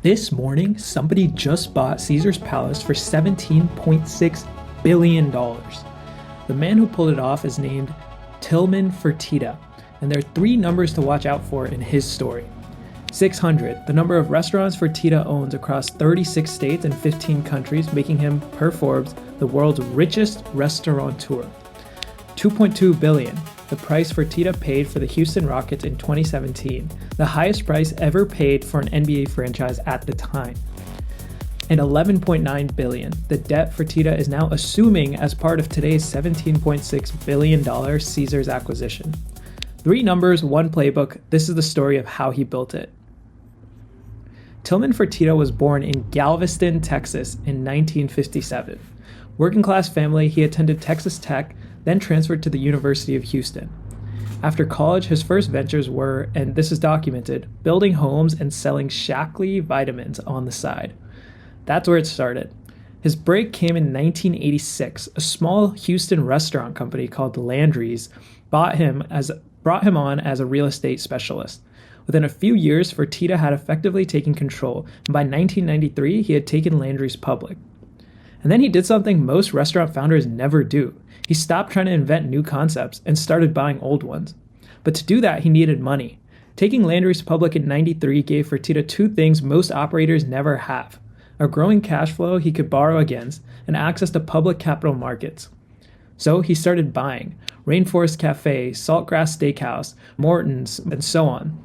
This morning, somebody just bought Caesar's Palace for $17.6 billion. The man who pulled it off is named Tilman Fertitta, and there are three numbers to watch out for in his story. 600, the number of restaurants Fertitta owns across 36 states and 15 countries, making him, per Forbes, the world's richest restaurateur. 2.2 billion, the price Fertitta paid for the Houston Rockets in 2017, the highest price ever paid for an NBA franchise at the time. And 11.9 billion, the debt Fertitta is now assuming as part of today's $17.6 billion Caesars acquisition. Three numbers, one playbook. This is the story of how he built it. Tilman Fertitta was born in Galveston, Texas in 1957. Working class family, he attended Texas Tech, then transferred to the University of Houston. After college, his first ventures were, and this is documented, building homes and selling Shaklee vitamins on the side. That's where it started. His break came in 1986. A small Houston restaurant company called Landry's brought him on as a real estate specialist. Within a few years, Fertitta had effectively taken control, and by 1993, he had taken Landry's public. And then he did something most restaurant founders never do. He stopped trying to invent new concepts and started buying old ones. But to do that, he needed money. Taking Landry's public in 93 gave Fertitta two things most operators never have: a growing cash flow he could borrow against, and access to public capital markets. So he started buying Rainforest Cafe, Saltgrass Steakhouse, Morton's, and so on.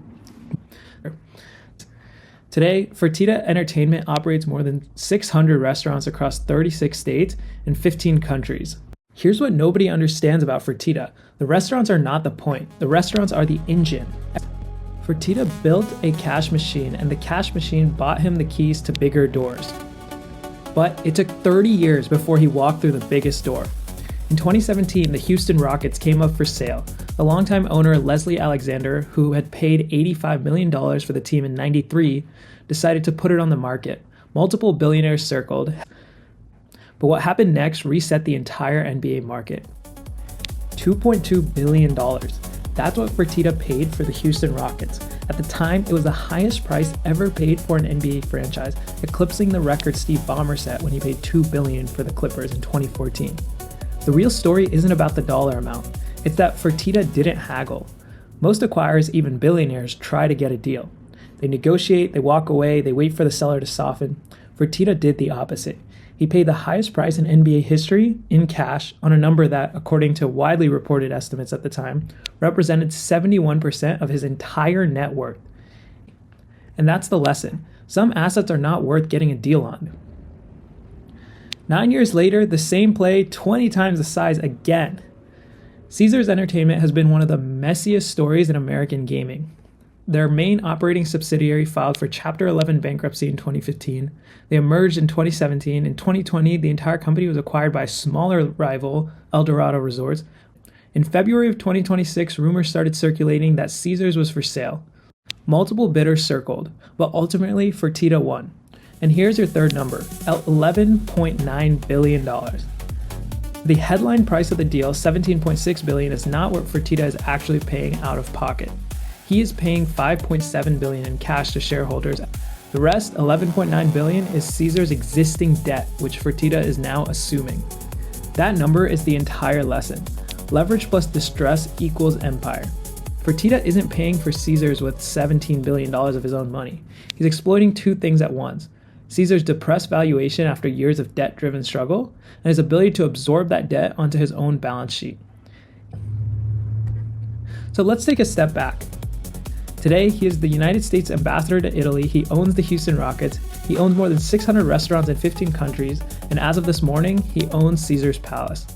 Today, Fertitta Entertainment operates more than 600 restaurants across 36 states and 15 countries. Here's what nobody understands about Fertitta. The restaurants are not the point. The restaurants are the engine. Fertitta built a cash machine, and the cash machine bought him the keys to bigger doors. But it took 30 years before he walked through the biggest door. In 2017, the Houston Rockets came up for sale. The longtime owner, Leslie Alexander, who had paid $85 million for the team in '93, decided to put it on the market. Multiple billionaires circled. But what happened next reset the entire NBA market. $2.2 billion. That's what Fertitta paid for the Houston Rockets. At the time, it was the highest price ever paid for an NBA franchise, eclipsing the record Steve Ballmer set when he paid $2 billion for the Clippers in 2014. The real story isn't about the dollar amount. It's that Fertitta didn't haggle. Most acquirers, even billionaires, try to get a deal. They negotiate, they walk away, they wait for the seller to soften. Fertitta did the opposite. He paid the highest price in NBA history in cash on a number that, according to widely reported estimates at the time, represented 71% of his entire net worth. And that's the lesson. Some assets are not worth getting a deal on. 9 years later, the same play, 20 times the size again. Caesars Entertainment has been one of the messiest stories in American gaming. Their main operating subsidiary filed for Chapter 11 bankruptcy in 2015. They emerged in 2017. In 2020, the entire company was acquired by a smaller rival, Eldorado Resorts. In February of 2026, rumors started circulating that Caesars was for sale. Multiple bidders circled, but ultimately Fertitta won. And here's your third number, $11.9 billion. The headline price of the deal, $17.6 billion, is not what Fertitta is actually paying out of pocket. He is paying $5.7 billion in cash to shareholders. The rest, $11.9 billion, is Caesar's existing debt, which Fertitta is now assuming. That number is the entire lesson. Leverage plus distress equals empire. Fertitta isn't paying for Caesars with $17 billion of his own money. He's exploiting two things at once: Caesar's depressed valuation after years of debt-driven struggle, and his ability to absorb that debt onto his own balance sheet. So let's take a step back. Today, he is the United States ambassador to Italy. He owns the Houston Rockets. He owns more than 600 restaurants in 15 countries. And as of this morning, he owns Caesar's Palace.